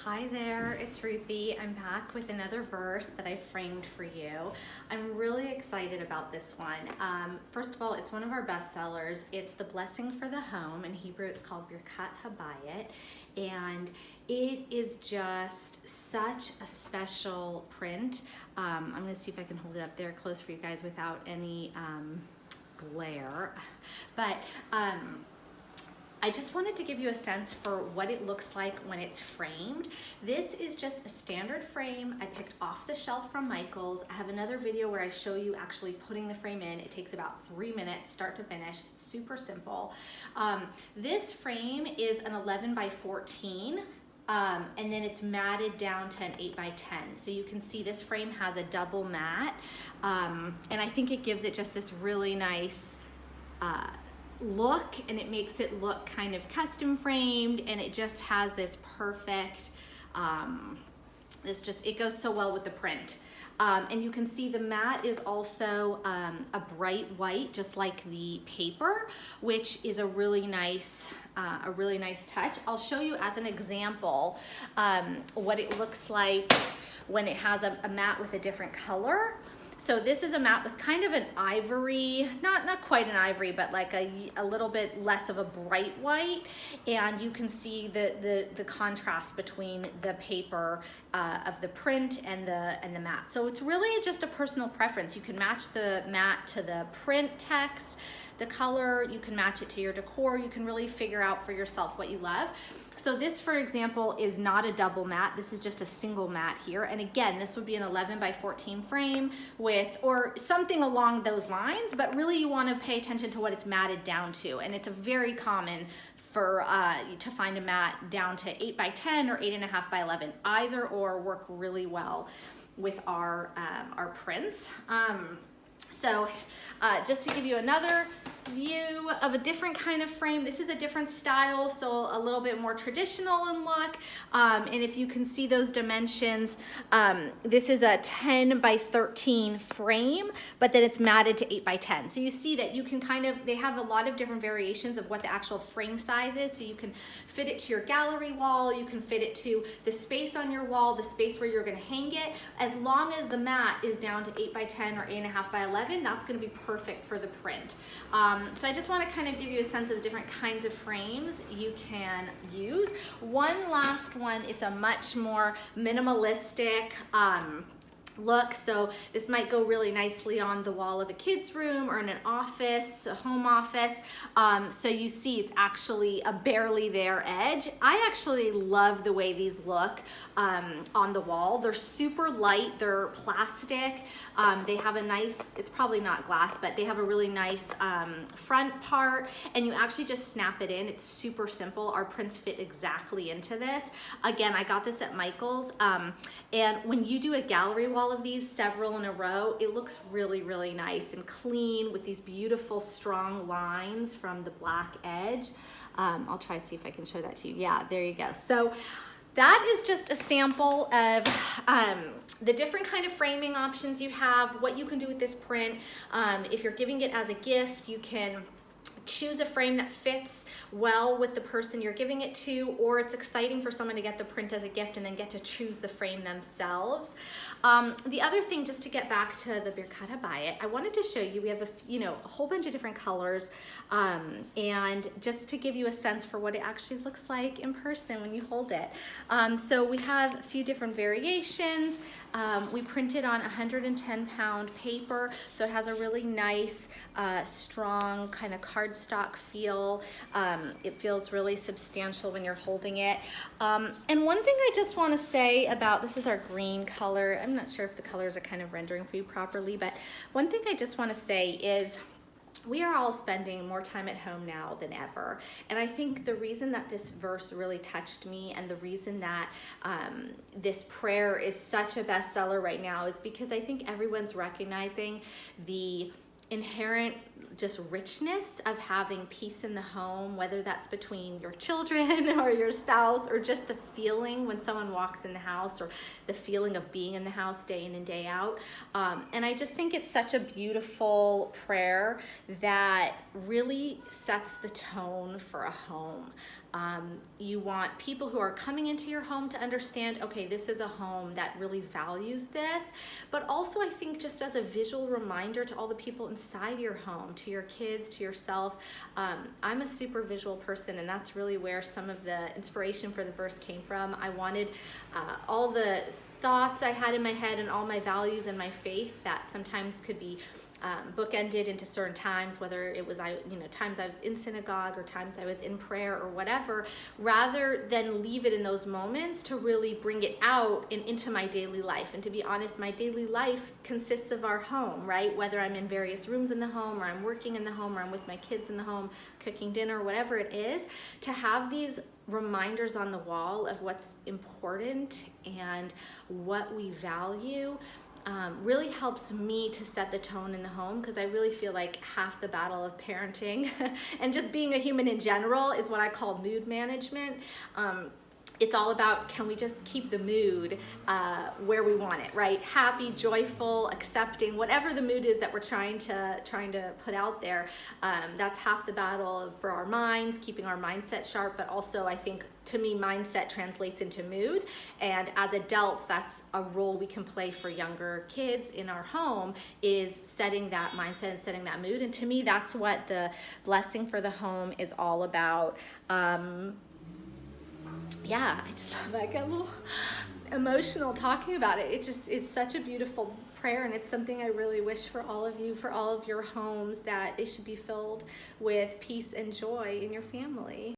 Hi there, it's Ruthie. I'm back with another verse that I framed for you. I'm really excited about this one. First of all, it's one of our best sellers. It's the blessing for the home. In Hebrew, it's called Birkat HaBayit. And it is just such a special print. I'm gonna see if I can hold it up there close for you guys without any glare. But I just wanted to give you a sense for what it looks like when it's framed. This is just a standard frame I picked off the shelf from Michael's. I have another video where I show you actually putting the frame in. It takes about 3 minutes, start to finish. It's super simple. This frame is an 11 by 14. And then it's matted down to an 8 by 10. So you can see this frame has a double mat. And I think it gives it just this really nice look, and it makes it look kind of custom framed, and it just has this perfect, it goes so well with the print. And you can see the mat is also a bright white, just like the paper, which is a really nice touch. I'll show you as an example what it looks like when it has a mat with a different color. So this is a mat with kind of an ivory, not quite an ivory, but like a little bit less of a bright white. And you can see the contrast between the paper of the print and the mat. So it's really just a personal preference. You can match the mat to the print text, the color, you can match it to your decor. You can really figure out for yourself what you love. So this, for example, is not a double mat. This is just a single mat here. And again, this would be an 11 by 14 frame with, or something along those lines, but really you want to pay attention to what it's matted down to. And it's a very common for to find a mat down to 8 by 10 or 8.5 by 11. Either or work really well with our prints. So just to give you another view of a different kind of frame, this is a different style, so a little bit more traditional in look. And if you can see those dimensions, this is a 10 by 13 frame, but then it's matted to 8 by 10. So you see that you can they have a lot of different variations of what the actual frame size is. So you can fit it to your gallery wall, you can fit it to the space on your wall, the space where you're gonna hang it. As long as the mat is down to 8 by 10 or 8.5 by 11, that's gonna be perfect for the print. So I just want to kind of give you a sense of the different kinds of frames you can use. One last one, it's a much more minimalistic look. So this might go really nicely on the wall of a kid's room or in an office, a home office. So you see it's actually a barely there edge. I actually love the way these look on the wall. They're super light, they're plastic. They have a nice, it's probably not glass, but they have a really nice front part, and you actually just snap it in. It's super simple. Our prints fit exactly into this. Again, I got this at Michael's. And when you do a gallery wall of these, several in a row, it looks really, really nice and clean with these beautiful strong lines from the black edge. I'll try to see if I can show that to you. Yeah, there you go. So that is just a sample of the different kind of framing options you have, what you can do with this print. If you're giving it as a gift, you can choose a frame that fits well with the person you're giving it to, or it's exciting for someone to get the print as a gift and then get to choose the frame themselves. The other thing, just to get back to the Birkat HaBayit, I wanted to show you, we have a whole bunch of different colors, and just to give you a sense for what it actually looks like in person when you hold it. So we have a few different variations. We printed on 110-pound paper, so it has a really nice, strong kind of cardstock feel. It feels really substantial when you're holding it. And one thing I just want to say about, this is our green color. I'm not sure if the colors are kind of rendering for you properly, but one thing I just want to say is, we are all spending more time at home now than ever. And I think the reason that this verse really touched me, and the reason that this prayer is such a bestseller right now, is because I think everyone's recognizing the inherent just richness of having peace in the home, whether that's between your children or your spouse, or just the feeling when someone walks in the house, or the feeling of being in the house day in and day out. And I just think it's such a beautiful prayer that really sets the tone for a home. You want people who are coming into your home to understand, okay, this is a home that really values this, but also I think just as a visual reminder to all the people inside your home, to your kids, to yourself. I'm a super visual person, and that's really where some of the inspiration for the verse came from. I wanted all the thoughts I had in my head and all my values and my faith that sometimes could be bookended into certain times, whether it was times I was in synagogue or times I was in prayer or whatever, rather than leave it in those moments, to really bring it out and into my daily life. And to be honest, my daily life consists of our home, right? Whether I'm in various rooms in the home, or I'm working in the home, or I'm with my kids in the home, cooking dinner, whatever it is, to have these reminders on the wall of what's important and what we value really helps me to set the tone in the home, because I really feel like half the battle of parenting and just being a human in general is what I call mood management. It's all about, can we just keep the mood where we want it, right? Happy, joyful, accepting, whatever the mood is that we're trying to put out there. That's half the battle for our minds, keeping our mindset sharp, but also I think, to me, mindset translates into mood. And as adults, that's a role we can play for younger kids in our home, is setting that mindset and setting that mood. And to me, that's what the blessing for the home is all about. Yeah, I get a little emotional talking about it. It's such a beautiful prayer, and it's something I really wish for all of you, for all of your homes, that they should be filled with peace and joy in your family.